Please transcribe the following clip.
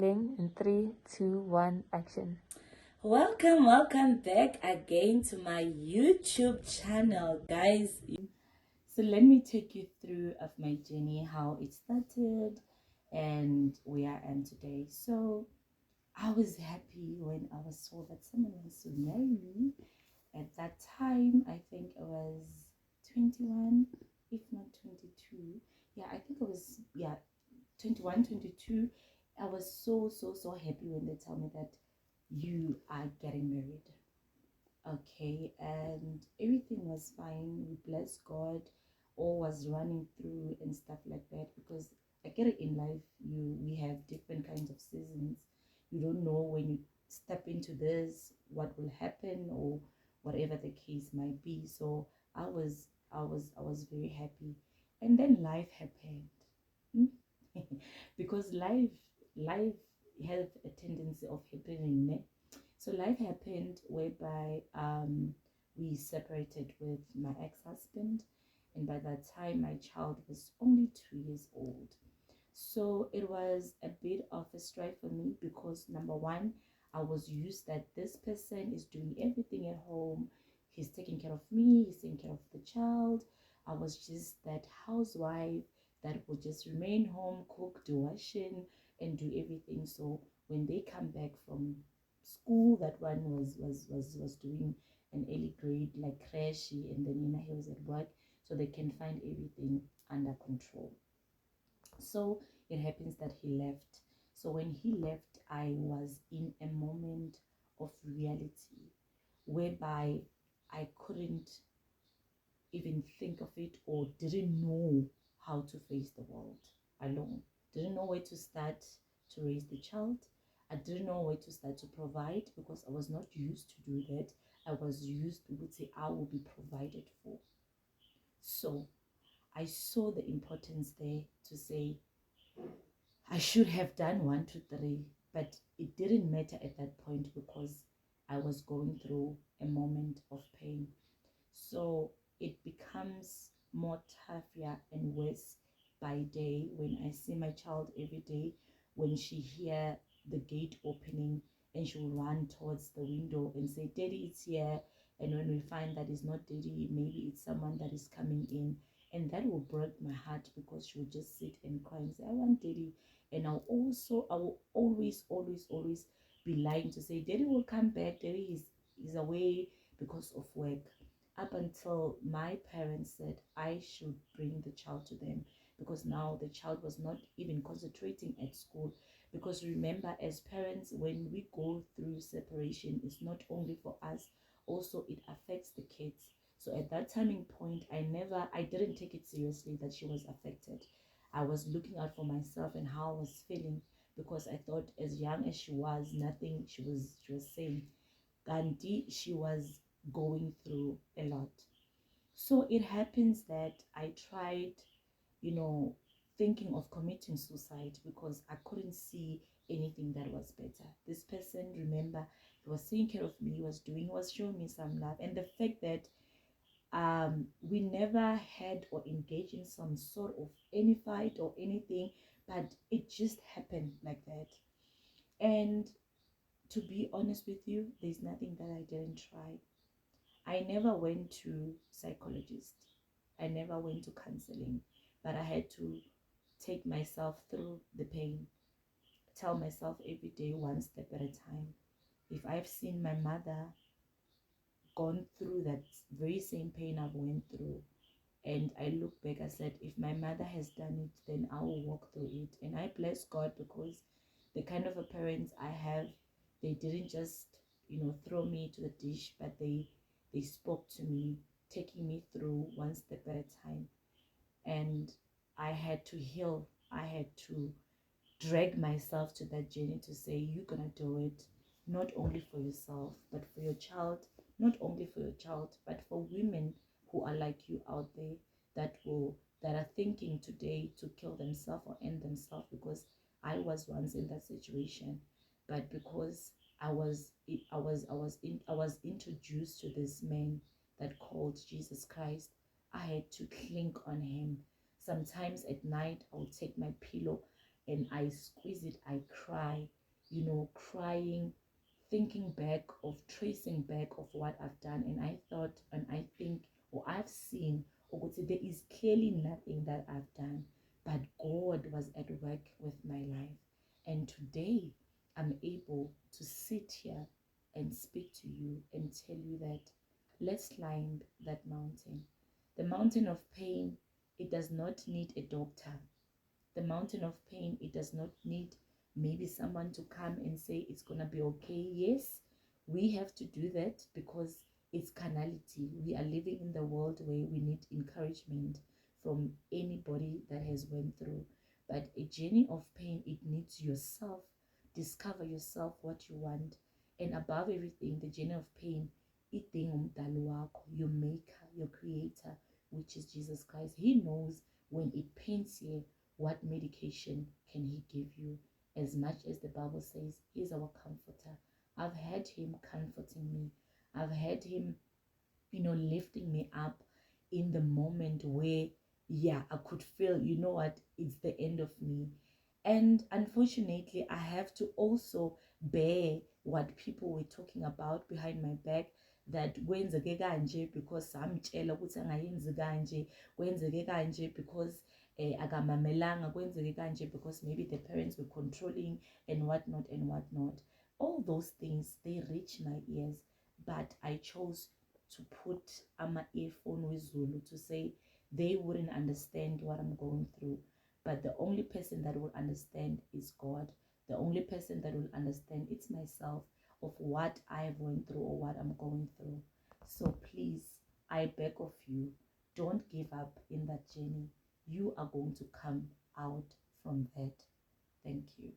In 3, 2, 1, action. Welcome back again to my YouTube channel, guys. So let me take you through of my journey, how it started and where I am today. So I was happy when I was told that someone wants to marry me. At that time, I think I was 21, if not 22. Yeah, I think I was, 21, 22. I was so happy when they tell me that you are getting married. Okay, and everything was fine. We bless God, all was running through and stuff like that. Because I get it, in life, we have different kinds of seasons. You don't know when you step into this what will happen, or whatever the case might be. So I was very happy, and then life happened. Because life has a tendency of happening. So life happened whereby we separated with my ex-husband, and by that time my child was only 2 years old. So it was a bit of a strife for me, because number one, I was used that this person is doing everything at home. He's taking care of me, he's taking care of the child. I was just that housewife that would just remain home, cook, do washing, and do everything. So when they come back from school, that one was doing an early grade like crashy, and then he was at work, so they can find everything under control. So it happens that he left. So when he left, I was in a moment of reality whereby I couldn't even think of it, or didn't know how to face the world alone. Didn't know where to start to raise the child. I didn't know where to start to provide, because I was not used to do that. I was used to would say I will be provided for. So I saw the importance there to say I should have done 1, 2, 3, but it didn't matter at that point, because I was going through a moment of pain. So it becomes more tougher and worse by day when I see my child every day. When she hear the gate opening, and she will run towards the window and say, "Daddy, it's here." And when we find that it's not Daddy, maybe it's someone that is coming in. And that will break my heart, because she will just sit and cry and say, "I want Daddy." And I will always be lying to say, "Daddy will come back. Daddy is away because of work." Up until my parents said I should bring the child to them, because now the child was not even concentrating at school. Because remember, as parents, when we go through separation, it's not only for us, also it affects the kids. So at that timing point, I didn't take it seriously that she was affected. I was looking out for myself and how I was feeling, because I thought, as young as she was, nothing she was saying. Gandhi, she was going through a lot. So it happens that I tried, you know, thinking of committing suicide, because I couldn't see anything that was better. This person, remember, he was taking care of me, he was showing me some love. And the fact that we never had or engaged in some sort of any fight or anything, but it just happened like that. And to be honest with you, there's nothing that I didn't try. I never went to psychologist. I never went to counseling, but I had to take myself through the pain, tell myself every day, one step at a time. If I've seen my mother gone through that very same pain I've went through, and I look back, I said, if my mother has done it, then I will walk through it. And I bless God, because the kind of a parents I have, they didn't just, throw me to the dish, but they spoke to me, taking me through one step at a time. And I had to heal. I had to drag myself to that journey to say, you're gonna do it, not only for yourself, but for your child. Not only for your child, but for women who are like you out there, that are thinking today to kill themselves or end themselves. Because I was once in that situation, but because I was introduced to this man that called Jesus Christ, I had to cling on him. Sometimes at night I would take my pillow and I squeeze it, I cry, you know, crying, thinking back of tracing back of what I've done. And I thought, and I think, or I've seen, or could say there is clearly nothing that I've done, but God was at work with my life. And today I'm able to sit here and speak to you and tell you that let's climb that mountain. The mountain of pain, it does not need a doctor. The mountain of pain, it does not need maybe someone to come and say it's gonna be okay. Yes, we have to do that because it's carnality. We are living in the world where we need encouragement from anybody that has went through. But a journey of pain, it needs yourself. Discover yourself, what you want. And above everything, the journey of pain, idinga umdali wakho, your maker, your creator, which is Jesus Christ. He knows when it pains you, what medication can he give you? As much as the Bible says, he's our comforter. I've had him comforting me. I've had him, you know, lifting me up in the moment where, yeah, I could feel, you know what, it's the end of me. And unfortunately, I have to also bear what people were talking about behind my back, that kwenzeke kanje because samtshela ukuthi angayenzi kanje, kwenzeke kanje because akamamelanga, kwenzeke kanje because maybe the parents were controlling and whatnot and whatnot. All those things, they reach my ears, but I chose to put ama earphone with Zulu to say they wouldn't understand what I'm going through. But the only person that will understand is God. The only person that will understand, it's myself, of what I went through or what I'm going through. So please, I beg of you, don't give up in that journey. You are going to come out from that. Thank you.